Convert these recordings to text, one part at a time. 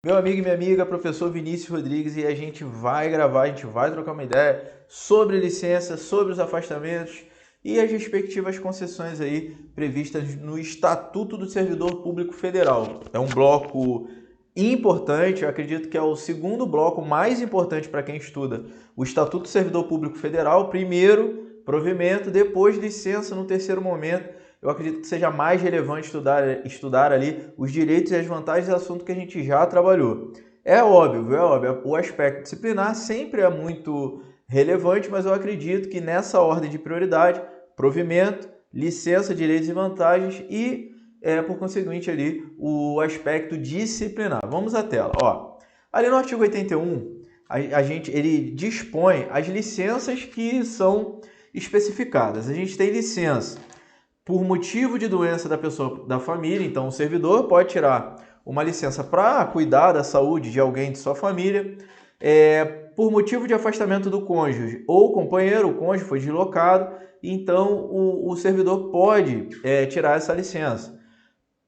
Meu amigo e minha amiga, professor Vinícius Rodrigues, e a gente vai gravar, a gente vai trocar uma ideia sobre licença, sobre os afastamentos e as respectivas concessões aí previstas no Estatuto do Servidor Público Federal. É um bloco importante, eu acredito que é o segundo bloco mais importante para quem estuda o Estatuto do Servidor Público Federal. Primeiro, provimento, depois licença no terceiro momento. Eu acredito que seja mais relevante estudar ali os direitos e as vantagens do assunto que a gente já trabalhou. É óbvio, o aspecto disciplinar sempre é muito relevante, mas eu acredito que nessa ordem de prioridade, provimento, licença, direitos e vantagens e, por conseguinte, ali o aspecto disciplinar. Vamos à tela. Ali no artigo 81, ele dispõe as licenças que são especificadas. A gente tem licença por motivo de doença da pessoa, da família. Então o servidor pode tirar uma licença para cuidar da saúde de alguém de sua família. Por motivo de afastamento do cônjuge ou companheiro, o cônjuge foi deslocado, então o servidor pode tirar essa licença.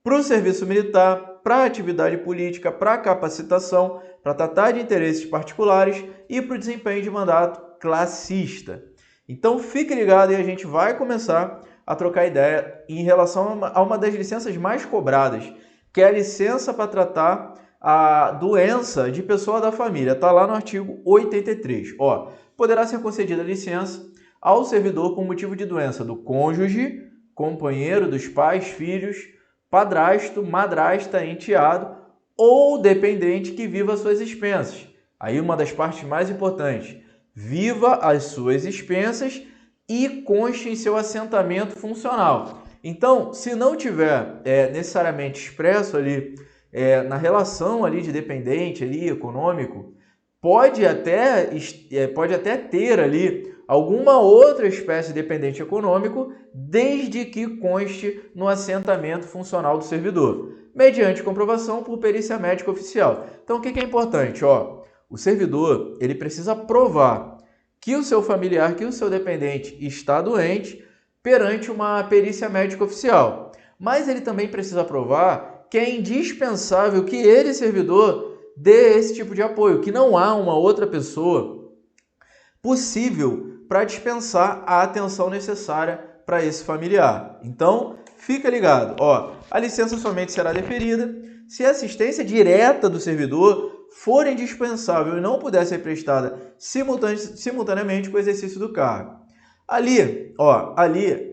Para o serviço militar, para atividade política, para capacitação, para tratar de interesses particulares e para o desempenho de mandato classista. Então fique ligado e a gente vai começar a trocar ideia em relação a uma das licenças mais cobradas, que é a licença para tratar a doença de pessoa da família. Está lá no artigo 83. Poderá ser concedida licença ao servidor por motivo de doença do cônjuge, companheiro, dos pais, filhos, padrasto, madrasta, enteado ou dependente que viva às suas expensas. Aí uma das partes mais importantes: viva às suas expensas e conste em seu assentamento funcional. Então, se não tiver necessariamente expresso ali na relação ali de dependente ali, econômico, pode até ter ali alguma outra espécie de dependente econômico, desde que conste no assentamento funcional do servidor, mediante comprovação por perícia médica oficial. Então, o que é importante? O servidor ele precisa provar que o seu familiar, que o seu dependente está doente perante uma perícia médica oficial. Mas ele também precisa provar que é indispensável que ele, servidor, dê esse tipo de apoio, que não há uma outra pessoa possível para dispensar a atenção necessária para esse familiar. Então, fica ligado. A licença somente será deferida se a assistência direta do servidor for indispensável e não puder ser prestada simultaneamente com o exercício do cargo. Ali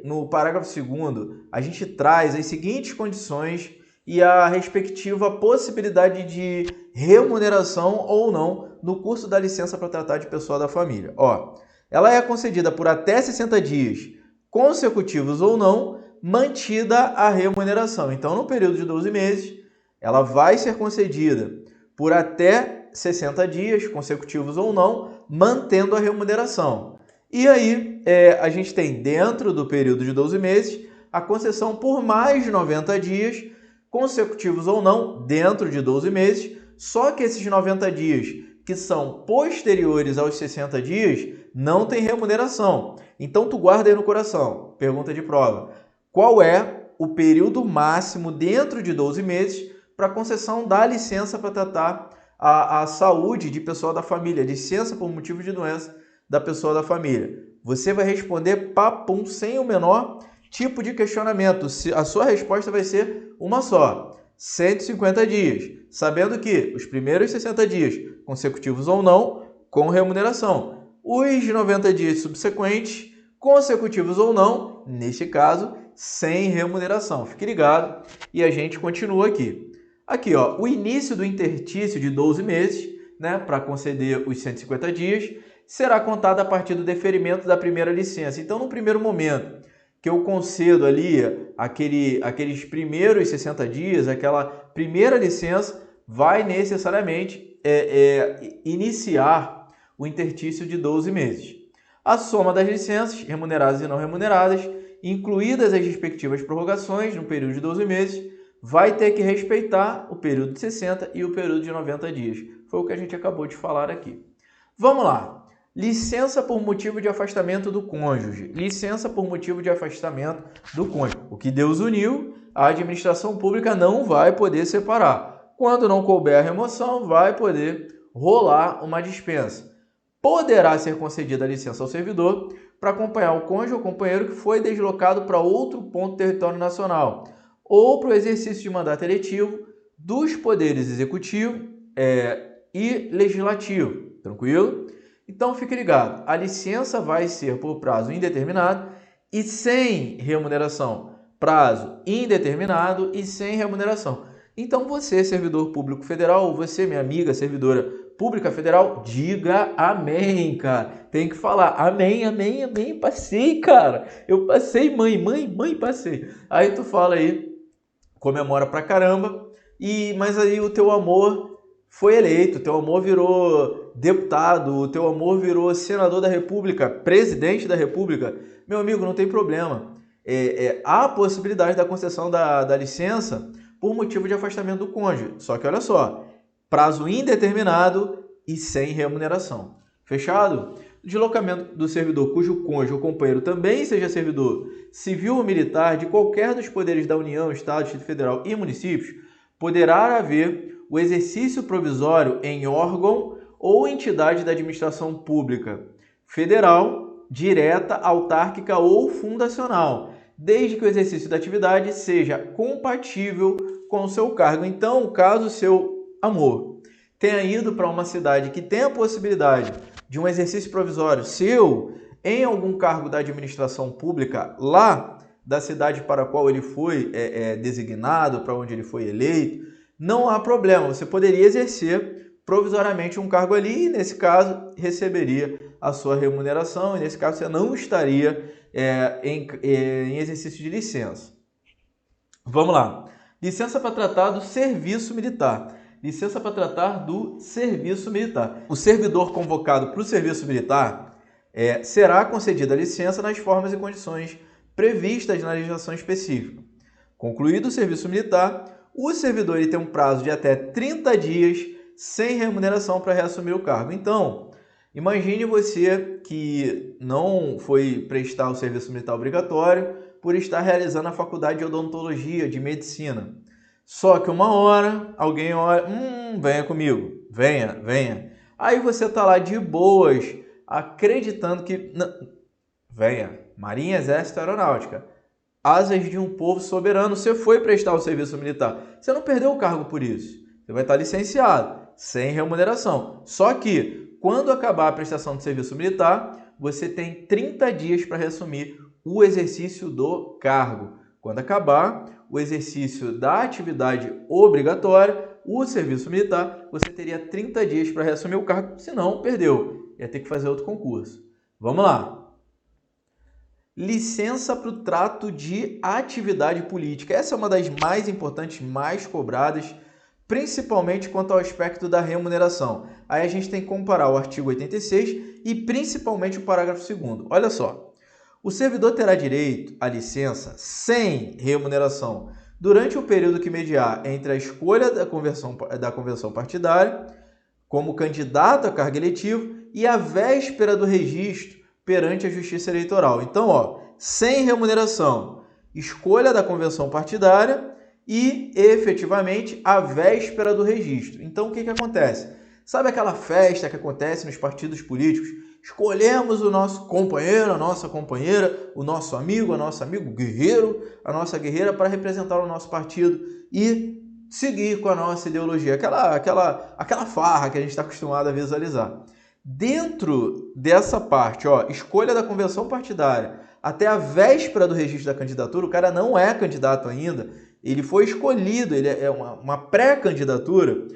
no parágrafo 2º, a gente traz as seguintes condições e a respectiva possibilidade de remuneração ou não no curso da licença para tratar de pessoa da família. Ela é concedida por até 60 dias consecutivos ou não, mantida a remuneração. Então, no período de 12 meses, ela vai ser concedida por até 60 dias consecutivos ou não, mantendo a remuneração. E aí, a gente tem dentro do período de 12 meses, a concessão por mais de 90 dias, consecutivos ou não, dentro de 12 meses, só que esses 90 dias que são posteriores aos 60 dias, não tem remuneração. Então, tu guarda aí no coração. Pergunta de prova. Qual é o período máximo dentro de 12 meses para concessão da licença para tratar a saúde de pessoa da família, licença por motivo de doença da pessoa da família? Você vai responder papum, sem o menor tipo de questionamento. A sua resposta vai ser uma só: 150 dias, sabendo que os primeiros 60 dias, consecutivos ou não, com remuneração. Os 90 dias subsequentes, consecutivos ou não, neste caso, sem remuneração. Fique ligado e a gente continua aqui. Aqui, o início do interstício de 12 meses, para conceder os 150 dias, será contado a partir do deferimento da primeira licença. Então, no primeiro momento que eu concedo ali aqueles primeiros 60 dias, aquela primeira licença, vai necessariamente iniciar o interstício de 12 meses. A soma das licenças, remuneradas e não remuneradas, incluídas as respectivas prorrogações no período de 12 meses, vai ter que respeitar o período de 60 e o período de 90 dias. Foi o que a gente acabou de falar aqui. Vamos lá. Licença por motivo de afastamento do cônjuge. Licença por motivo de afastamento do cônjuge. O que Deus uniu, a administração pública não vai poder separar. Quando não couber a remoção, vai poder rolar uma dispensa. Poderá ser concedida a licença ao servidor para acompanhar o cônjuge ou companheiro que foi deslocado para outro ponto do território nacional ou para o exercício de mandato eletivo dos poderes executivo e legislativo. Tranquilo? Então fique ligado, a licença vai ser por prazo indeterminado e sem remuneração. Prazo indeterminado e sem remuneração. Então você, servidor público federal, ou você, minha amiga, servidora pública federal, diga amém, cara. Tem que falar amém, amém, amém, passei, cara. Eu passei, mãe, passei. Aí tu fala aí, comemora pra caramba, mas aí o teu amor foi eleito, o teu amor virou deputado, o teu amor virou senador da República, presidente da República. Meu amigo, não tem problema. Há a possibilidade da concessão da licença por motivo de afastamento do cônjuge. Só que olha só, prazo indeterminado e sem remuneração. Fechado? Deslocamento do servidor cujo cônjuge ou companheiro também seja servidor civil ou militar de qualquer dos poderes da União, Estado, Distrito Federal e municípios, poderá haver o exercício provisório em órgão ou entidade da administração pública federal, direta, autárquica ou fundacional, desde que o exercício da atividade seja compatível com o seu cargo. Então, caso o seu amor tenha ido para uma cidade que tem a possibilidade de um exercício provisório seu em algum cargo da administração pública lá da cidade para a qual ele foi designado, para onde ele foi eleito, não há problema, você poderia exercer provisoriamente um cargo ali e, nesse caso, receberia a sua remuneração e, nesse caso, você não estaria em exercício de licença. Vamos lá. Licença para tratar do serviço militar. Licença para tratar do serviço militar. O servidor convocado para o serviço militar será concedida a licença nas formas e condições previstas na legislação específica. Concluído o serviço militar, o servidor ele tem um prazo de até 30 dias sem remuneração para reassumir o cargo. Então, imagine você que não foi prestar o serviço militar obrigatório por estar realizando a faculdade de odontologia, de medicina. Só que uma hora, alguém olha, venha comigo, venha. Aí você está lá de boas, acreditando que... Não, venha, Marinha, Exército, Aeronáutica. Asas de um povo soberano, você foi prestar o serviço militar. Você não perdeu o cargo por isso. Você vai estar licenciado, sem remuneração. Só que, quando acabar a prestação de serviço militar, você tem 30 dias para reassumir o exercício do cargo. Quando acabar o exercício da atividade obrigatória, o serviço militar, você teria 30 dias para reassumir o cargo, senão perdeu. Ia ter que fazer outro concurso. Vamos lá. Licença para o trato de atividade política. Essa é uma das mais importantes, mais cobradas, principalmente quanto ao aspecto da remuneração. Aí a gente tem que comparar o artigo 86 e principalmente o parágrafo 2º. Olha só, o servidor terá direito à licença sem remuneração durante o período que mediar entre a escolha da convenção partidária como candidato a cargo eletivo e a véspera do registro perante a Justiça Eleitoral. Então, sem remuneração, escolha da convenção partidária e, efetivamente, a véspera do registro. Então, o que acontece? Sabe aquela festa que acontece nos partidos políticos? Escolhemos o nosso companheiro, a nossa companheira, o nosso amigo guerreiro, a nossa guerreira para representar o nosso partido e seguir com a nossa ideologia. Aquela farra que a gente está acostumado a visualizar. Dentro dessa parte, escolha da convenção partidária até a véspera do registro da candidatura, o cara não é candidato ainda, ele foi escolhido, ele é uma pré-candidatura.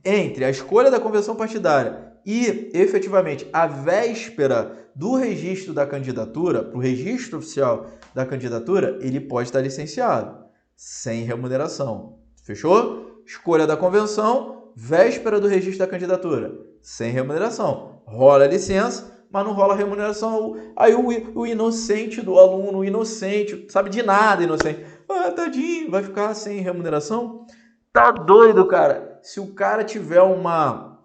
Entre a escolha da convenção partidária e, efetivamente, a véspera do registro da candidatura, para o registro oficial da candidatura, ele pode estar licenciado, sem remuneração. Fechou? Escolha da convenção, véspera do registro da candidatura, sem remuneração. Rola a licença, mas não rola a remuneração. Aí o inocente do aluno, o inocente, sabe de nada, inocente. Tadinho, vai ficar sem remuneração? Tá doido, cara. Se o cara tiver uma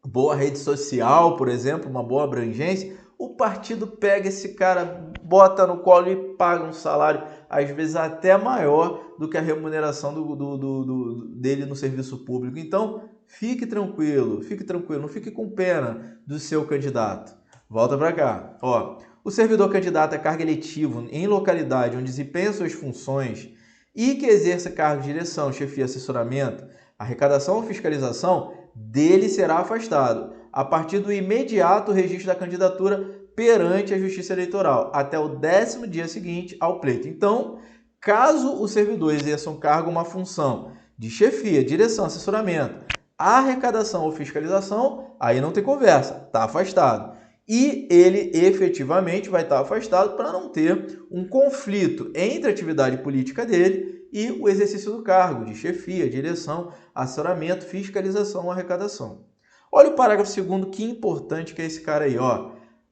boa rede social, por exemplo, uma boa abrangência, o partido pega esse cara, bota no colo e paga um salário, às vezes até maior do que a remuneração dele no serviço público. Então, fique tranquilo, não fique com pena do seu candidato. Volta para cá. Ó, o servidor candidato a cargo eletivo em localidade onde desempenha suas funções e que exerça cargo de direção, chefia, assessoramento, arrecadação ou fiscalização, dele será afastado a partir do imediato registro da candidatura perante a Justiça Eleitoral, até o 10º dia seguinte ao pleito. Então, caso o servidor exerça um cargo, uma função de chefia, direção, assessoramento, arrecadação ou fiscalização, aí não tem conversa, está afastado. E ele efetivamente vai estar afastado para não ter um conflito entre a atividade política dele e o exercício do cargo de chefia, direção, assessoramento, fiscalização ou arrecadação. Olha o parágrafo 2º, que importante que é esse cara aí, ó.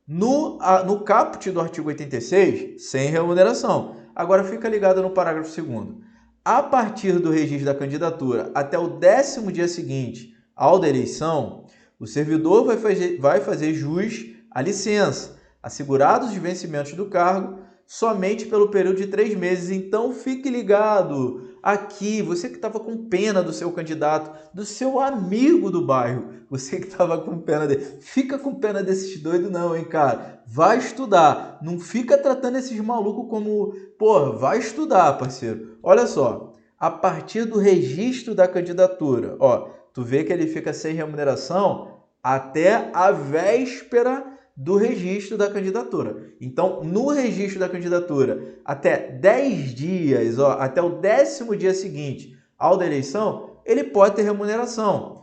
No caput do artigo 86, sem remuneração. Agora fica ligado no parágrafo 2º. A partir do registro da candidatura até o 10º dia seguinte ao da eleição, o servidor vai fazer jus à licença, assegurados os vencimentos do cargo, somente pelo período de 3 meses. Então, fique ligado aqui, você que estava com pena do seu candidato, do seu amigo do bairro, você que estava com pena dele, fica com pena desses doidos não, hein, cara? Vai estudar, não fica tratando esses malucos como, porra, vai estudar, parceiro. Olha só, a partir do registro da candidatura, ó, tu vê que ele fica sem remuneração até a véspera do registro da candidatura. Então, no registro da candidatura, até 10 dias, ó, até o 10º dia seguinte ao da eleição, ele pode ter remuneração,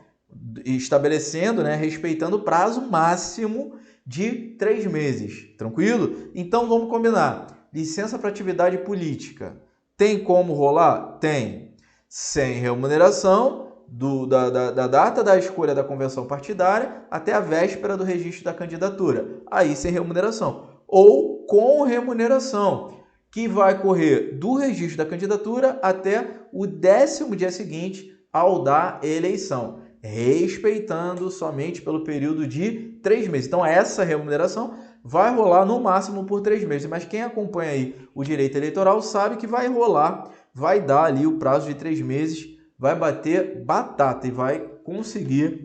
estabelecendo, né, respeitando o prazo máximo de 3 meses. Tranquilo? Então, vamos combinar. Licença para atividade política. Tem como rolar? Tem. Sem remuneração, da data da escolha da convenção partidária até a véspera do registro da candidatura, aí sem remuneração, ou com remuneração, que vai correr do registro da candidatura até o 10º dia seguinte ao da eleição, respeitando somente pelo período de 3 meses. Então essa remuneração vai rolar no máximo por 3 meses, mas quem acompanha aí o direito eleitoral sabe que vai rolar, vai dar ali o prazo de 3 meses, vai bater batata e vai conseguir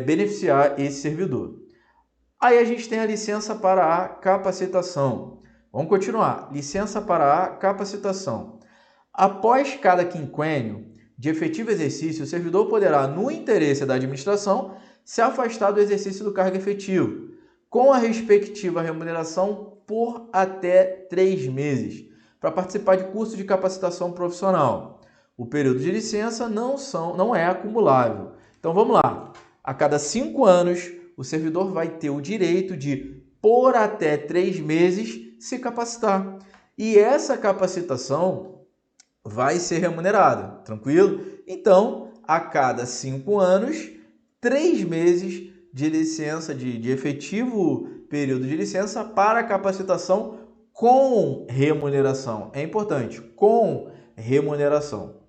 beneficiar esse servidor. Aí a gente tem a licença para a capacitação. Vamos continuar. Licença para a capacitação. Após cada quinquênio de efetivo exercício, o servidor poderá, no interesse da administração, se afastar do exercício do cargo efetivo, com a respectiva remuneração por até 3 meses, para participar de curso de capacitação profissional. O período de licença não é acumulável. Então vamos lá. A cada 5 anos, o servidor vai ter o direito de, por até 3 meses, se capacitar. E essa capacitação vai ser remunerada. Tranquilo? Então, a cada 5 anos, 3 meses de licença, de efetivo período de licença para capacitação com remuneração. É importante, com remuneração.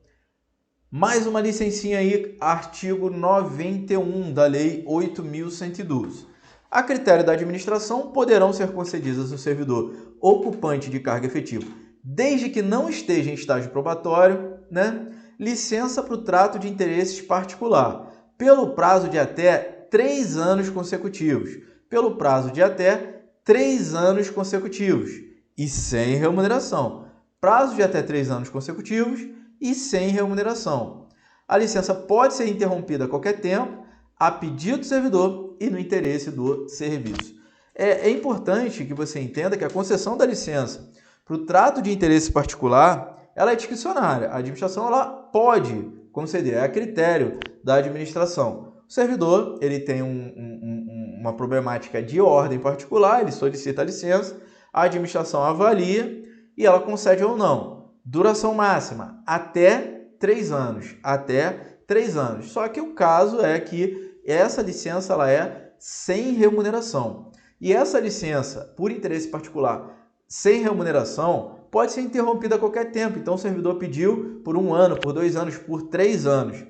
Mais uma licencinha aí, artigo 91 da Lei 8.112. A critério da administração, poderão ser concedidas ao servidor ocupante de cargo efetivo, desde que não esteja em estágio probatório, né, licença para o trato de interesses particular, pelo prazo de até 3 anos consecutivos. Pelo prazo de até 3 anos consecutivos e sem remuneração. Prazo de até 3 anos consecutivos e sem remuneração. A licença pode ser interrompida a qualquer tempo, a pedido do servidor e no interesse do serviço. É importante que você entenda que a concessão da licença para o trato de interesse particular, ela é discricionária. A administração ela pode conceder, é a critério da administração. O servidor ele tem uma problemática de ordem particular, ele solicita a licença, a administração avalia e ela concede ou não. Duração máxima, até 3 anos. Até 3 anos. Só que o caso é que essa licença ela é sem remuneração. E essa licença, por interesse particular, sem remuneração, pode ser interrompida a qualquer tempo. Então, o servidor pediu por 1 ano, por 2 anos, por 3 anos.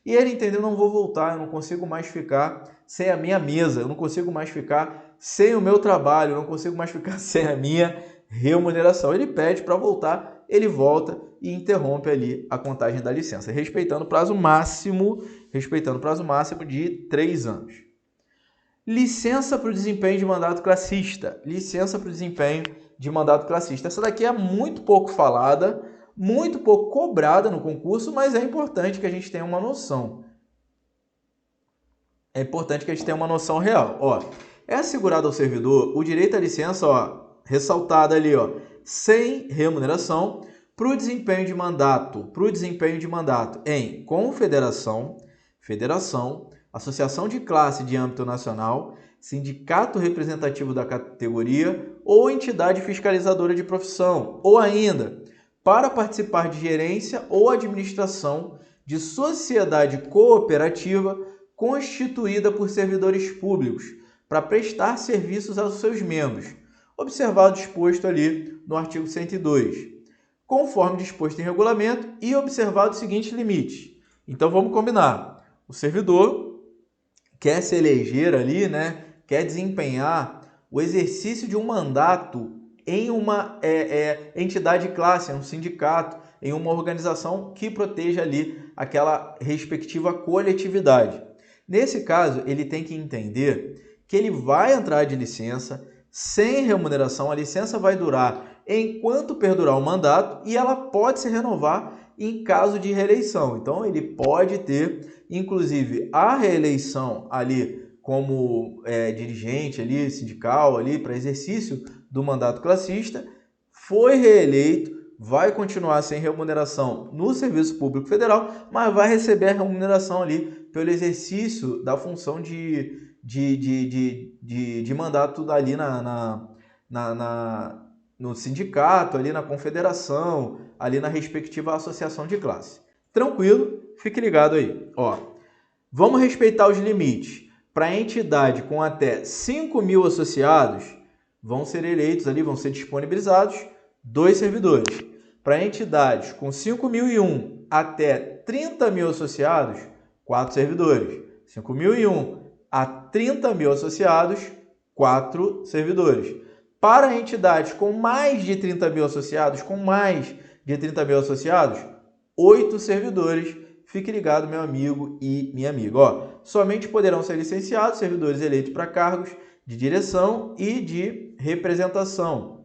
E ele entendeu, não vou voltar, eu não consigo mais ficar sem a minha mesa, eu não consigo mais ficar sem o meu trabalho, não consigo mais ficar sem a minha remuneração. Ele pede para voltar, ele volta e interrompe ali a contagem da licença, respeitando o prazo máximo de 3 anos. Licença para o desempenho de mandato classista. Licença para o desempenho de mandato classista. Essa daqui é muito pouco falada, muito pouco cobrada no concurso, mas é importante que a gente tenha uma noção. É importante que a gente tenha uma noção real. Ó, é assegurado ao servidor o direito à licença, ó, ressaltada ali, ó, sem remuneração, para o desempenho de mandato, em confederação, federação, associação de classe de âmbito nacional, sindicato representativo da categoria ou entidade fiscalizadora de profissão, ou ainda para participar de gerência ou administração de sociedade cooperativa constituída por servidores públicos para prestar serviços aos seus membros, observado o disposto ali no artigo 102, conforme disposto em regulamento e observado o seguinte limite. Então vamos combinar. O servidor quer se eleger ali, né? Quer desempenhar o exercício de um mandato em uma entidade de classe, em um sindicato, em uma organização que proteja ali aquela respectiva coletividade. Nesse caso, ele tem que entender que ele vai entrar de licença sem remuneração. A licença vai durar enquanto perdurar o mandato e ela pode se renovar em caso de reeleição. Então, ele pode ter, inclusive, a reeleição ali como dirigente ali, sindical ali para exercício do mandato classista, foi reeleito, vai continuar sem remuneração no Serviço Público Federal, mas vai receber a remuneração ali pelo exercício da função de mandato ali no sindicato, ali na confederação, ali na respectiva associação de classe. Tranquilo? Fique ligado aí. Ó, vamos respeitar os limites. Para a entidade com até 5.000 associados, vão ser eleitos ali, vão ser disponibilizados 2 servidores. Para entidades com 5.001 até 30.000 associados, 4 servidores. 5.001 a 30.000 associados, 4 servidores. Para entidades com mais de 30.000 associados, 8 servidores. Fique ligado, meu amigo e minha amiga. Ó, somente poderão ser licenciados servidores eleitos para cargos de direção e de representação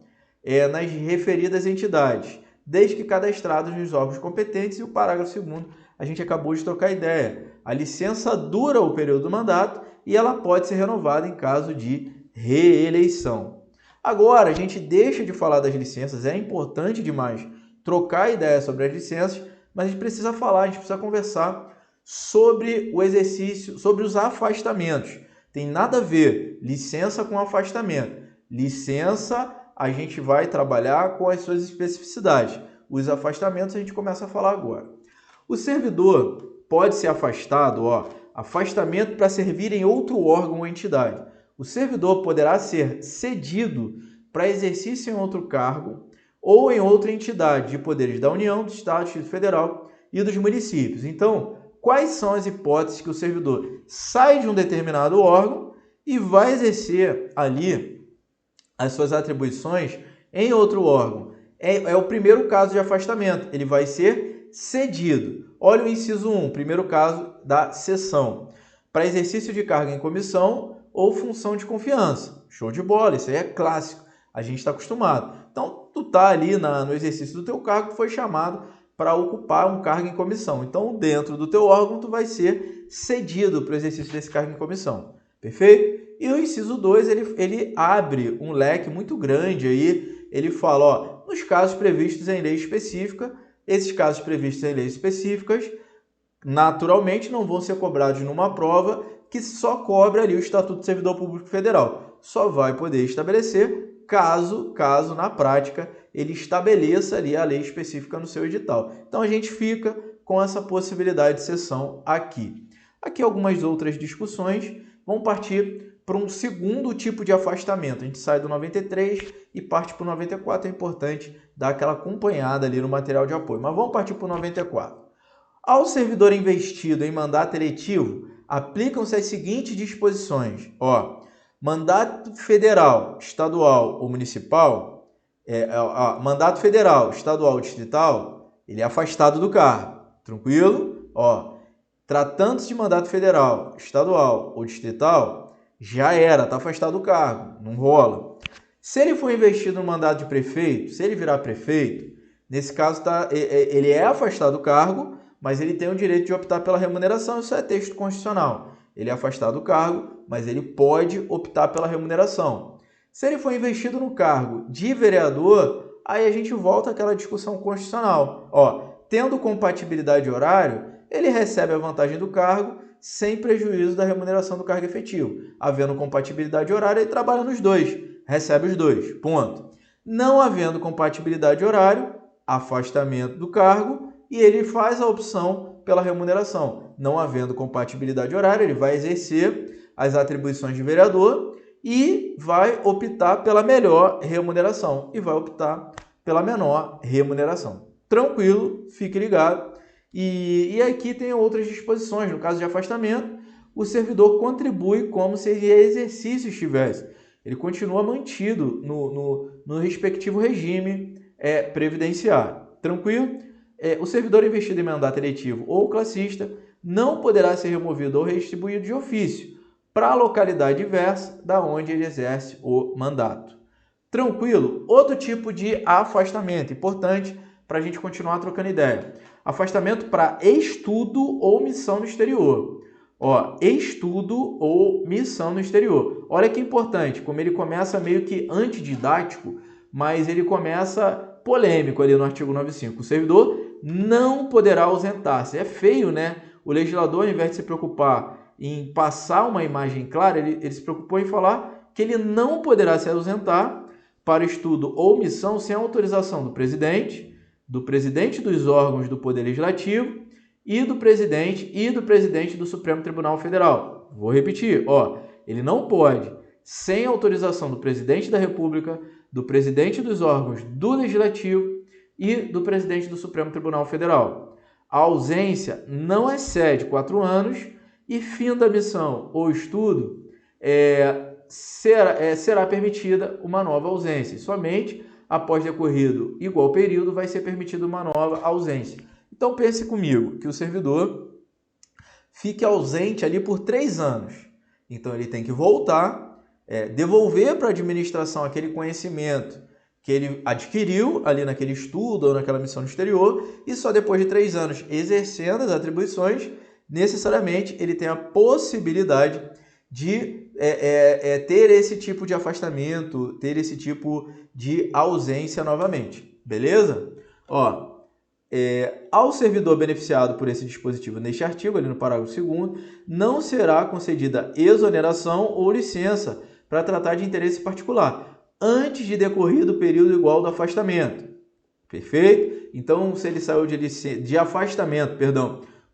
nas referidas entidades, desde que cadastrados nos órgãos competentes. E o parágrafo 2º, a gente acabou de trocar ideia. A licença dura o período do mandato e ela pode ser renovada em caso de reeleição. Agora, a gente deixa de falar das licenças, é importante demais trocar ideia sobre as licenças, mas a gente precisa falar, a gente precisa conversar sobre o exercício, sobre os afastamentos. Tem nada a ver licença com afastamento. Licença, a gente vai trabalhar com as suas especificidades. Os afastamentos a gente começa a falar agora. O servidor pode ser afastado, ó, afastamento para servir em outro órgão ou entidade. O servidor poderá ser cedido para exercício em outro cargo ou em outra entidade de poderes da União, do Estado, do Distrito Federal e dos municípios. Então, quais são as hipóteses que o servidor sai de um determinado órgão e vai exercer ali as suas atribuições em outro órgão? É o primeiro caso de afastamento, ele vai ser cedido. Olha o inciso 1, primeiro caso da cessão. Para exercício de cargo em comissão ou função de confiança. Show de bola, isso aí é clássico, a gente está acostumado. Então, tu está ali no exercício do teu cargo, foi chamado para ocupar um cargo em comissão. Então, dentro do teu órgão, tu vai ser cedido para o exercício desse cargo em comissão. Perfeito? E o inciso 2, ele abre um leque muito grande aí. Ele fala, ó, nos casos previstos em lei específica, esses casos previstos em leis específicas, naturalmente, não vão ser cobrados numa prova que só cobra ali o Estatuto do Servidor Público Federal. Só vai poder estabelecer caso na prática ele estabeleça ali a lei específica no seu edital. Então a gente fica com essa possibilidade de cessão aqui. Aqui algumas outras discussões. Vamos partir para um segundo tipo de afastamento. A gente sai do 93 e parte para o 94. É importante dar aquela acompanhada ali no material de apoio. Mas vamos partir para o 94. Ao servidor investido em mandato eletivo, aplicam-se as seguintes disposições. Ó, mandato federal, estadual ou municipal, mandato federal, estadual ou distrital, ele é afastado do cargo. Tranquilo? Ó, tratando-se de mandato federal, estadual ou distrital, já era, está afastado do cargo, não rola. Se ele for investido no mandato de prefeito, se ele virar prefeito, nesse caso ele é afastado do cargo, mas ele tem o direito de optar pela remuneração, isso é texto constitucional. Ele é afastado do cargo, mas ele pode optar pela remuneração. Se ele for investido no cargo de vereador, aí a gente volta àquela discussão constitucional. Ó, tendo compatibilidade de horário, ele recebe a vantagem do cargo sem prejuízo da remuneração do cargo efetivo. Havendo compatibilidade de horário, ele trabalha nos dois, recebe os dois, ponto. Não havendo compatibilidade de horário, afastamento do cargo e ele faz a opção pela remuneração. Não havendo compatibilidade de horário, ele vai exercer as atribuições de vereador e vai optar pela melhor remuneração e vai optar pela menor remuneração. Tranquilo, fique ligado. E aqui tem outras disposições. No caso de afastamento, o servidor contribui como se em exercício estivesse. Ele continua mantido no respectivo regime previdenciário. Tranquilo? O servidor investido em mandato eletivo ou classista não poderá ser removido ou redistribuído de ofício para a localidade diversa da onde ele exerce o mandato. Tranquilo? Outro tipo de afastamento, importante para a gente continuar trocando ideia. Afastamento para estudo ou missão no exterior. Ó, estudo ou missão no exterior. Olha que importante, como ele começa meio que antididático, mas ele começa polêmico ali no artigo 95. O servidor não poderá ausentar-se. É feio, né? O legislador, ao invés de se preocupar em passar uma imagem clara, ele se preocupou em falar que ele não poderá se ausentar para estudo ou missão sem autorização do presidente dos órgãos do Poder Legislativo e do presidente do Supremo Tribunal Federal. Vou repetir, ó, ele não pode, sem autorização do presidente da República, do presidente dos órgãos do Legislativo e do presidente do Supremo Tribunal Federal. A ausência não excede 4 anos e fim da missão ou estudo será permitida uma nova ausência. Somente após decorrido igual período vai ser permitida uma nova ausência. Então pense comigo que o servidor fique ausente ali por 3 anos. Então ele tem que voltar, devolver para a administração aquele conhecimento que ele adquiriu ali naquele estudo ou naquela missão no exterior e só depois de 3 anos exercendo as atribuições, necessariamente ele tem a possibilidade de ter esse tipo de afastamento, ter esse tipo de ausência novamente, beleza? Ó, ao servidor beneficiado por esse dispositivo neste artigo, ali no parágrafo 2º, não será concedida exoneração ou licença para tratar de interesse particular, antes de decorrido o período igual do afastamento. Perfeito? Então, se ele saiu de afastamento,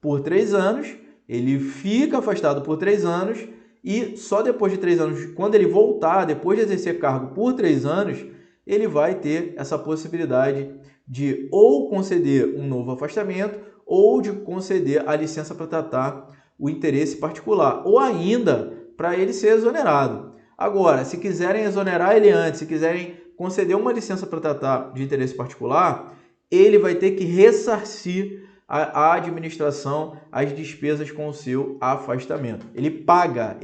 por 3 anos, ele fica afastado por 3 anos e só depois de 3 anos, quando ele voltar, depois de exercer cargo por 3 anos, ele vai ter essa possibilidade de ou conceder um novo afastamento ou de conceder a licença para tratar o interesse particular, ou ainda para ele ser exonerado. Agora, se quiserem exonerar ele antes, se quiserem conceder uma licença para tratar de interesse particular, ele vai ter que ressarcir a administração as despesas com o seu afastamento. Ele paga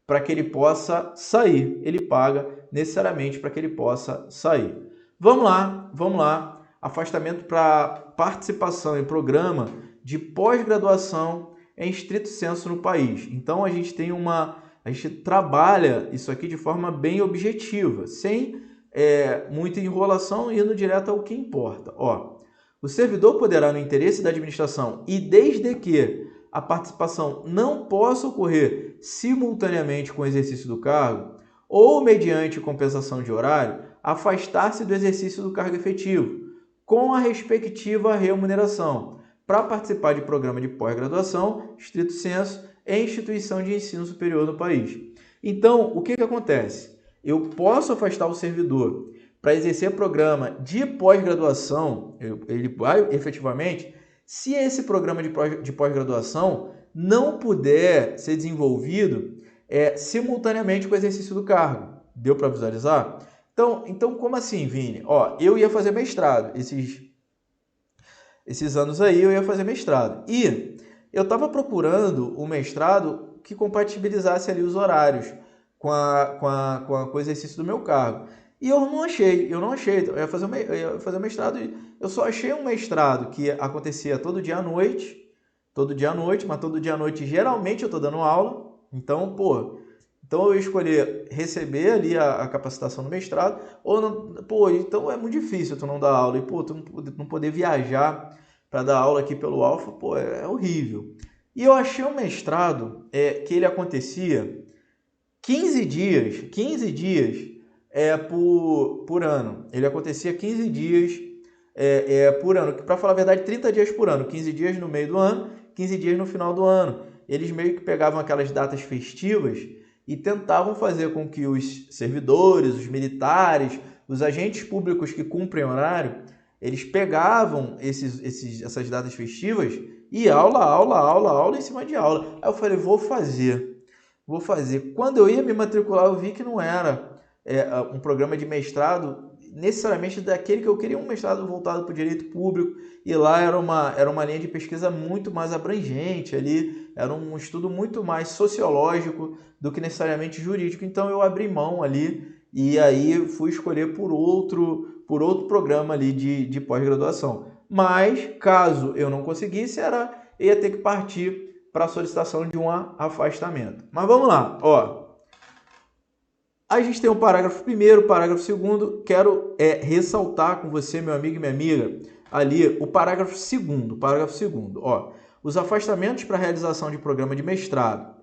para que ele possa sair. Ele paga necessariamente para que ele possa sair. Vamos lá. Afastamento para participação em programa de pós-graduação em estrito sensu no país. Então a gente trabalha isso aqui de forma bem objetiva, sem muita enrolação, indo direto ao que importa. Ó, o servidor poderá, no interesse da administração e desde que a participação não possa ocorrer simultaneamente com o exercício do cargo ou mediante compensação de horário, afastar-se do exercício do cargo efetivo, com a respectiva remuneração, para participar de programa de pós-graduação, estrito sensu, em instituição de ensino superior no país. Então, o que acontece? Eu posso afastar o servidor para exercer programa de pós-graduação, ele vai efetivamente, se esse programa de pós-graduação não puder ser desenvolvido simultaneamente com o exercício do cargo. Deu para visualizar? Então, como assim, Vini? Ó, eu ia fazer mestrado, esses anos aí eu ia fazer mestrado. E eu estava procurando um mestrado que compatibilizasse ali os horários com o exercício do meu cargo. E eu não achei. Eu ia fazer um mestrado, eu só achei um mestrado que acontecia todo dia à noite, mas todo dia à noite geralmente eu estou dando aula. Então, então eu escolher receber ali a capacitação do mestrado, ou não, então é muito difícil tu não dar aula, e tu não poder viajar para dar aula aqui pelo Alfa, é horrível. E eu achei um mestrado que ele acontecia 15 dias por ano. Ele acontecia 15 dias por ano, para falar a verdade, 30 dias por ano, 15 dias no meio do ano, 15 dias no final do ano. Eles meio que pegavam aquelas datas festivas e tentavam fazer com que os servidores, os militares, os agentes públicos que cumprem horário, eles pegavam essas datas festivas e aula em cima de aula. Aí eu falei, vou fazer. Quando eu ia me matricular, eu vi que não era um programa de mestrado necessariamente daquele que eu queria, um mestrado voltado para o direito público, e lá era uma linha de pesquisa muito mais abrangente, ali era um estudo muito mais sociológico do que necessariamente jurídico. Então eu abri mão ali e aí fui escolher por outro programa ali de pós-graduação. Mas caso eu não conseguisse, eu ia ter que partir para a solicitação de um afastamento. Mas vamos lá, ó. A gente tem o parágrafo 1º, parágrafo 2º, quero ressaltar com você, meu amigo e minha amiga, ali o parágrafo 2º, ó. Os afastamentos para realização de programa de mestrado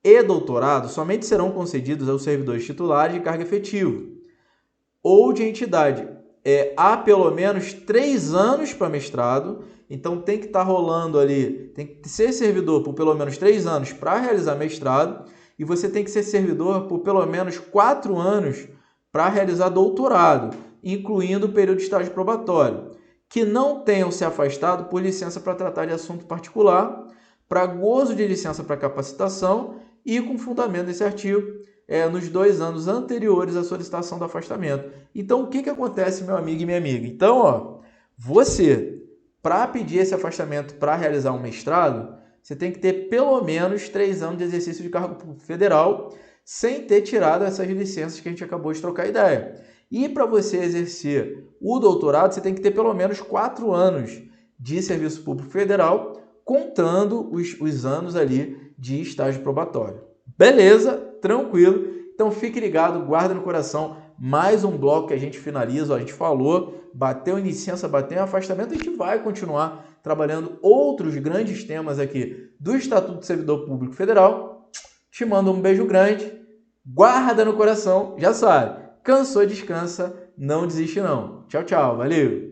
e doutorado somente serão concedidos aos servidores titulares de cargo efetivo ou de entidade. Há pelo menos 3 anos para mestrado, então tem que estar rolando ali, tem que ser servidor por pelo menos 3 anos para realizar mestrado, e você tem que ser servidor por pelo menos 4 anos para realizar doutorado, incluindo o período de estágio probatório, que não tenham se afastado por licença para tratar de assunto particular, para gozo de licença para capacitação e com fundamento nesse artigo, nos 2 anos anteriores à solicitação do afastamento. Então, o que acontece, meu amigo e minha amiga? Então, ó, você, para pedir esse afastamento para realizar um mestrado, você tem que ter pelo menos 3 anos de exercício de cargo público federal, sem ter tirado essas licenças que a gente acabou de trocar ideia. E para você exercer o doutorado, você tem que ter pelo menos 4 anos de serviço público federal, contando os anos ali de estágio probatório. Beleza? Tranquilo? Então fique ligado, guarda no coração. Mais um bloco que a gente finaliza. A gente falou, bateu em licença, bateu em afastamento. A gente vai continuar trabalhando outros grandes temas aqui do Estatuto do Servidor Público Federal. Te mando um beijo grande. Guarda no coração. Já sabe, cansou, descansa, não desiste não. Tchau, tchau. Valeu!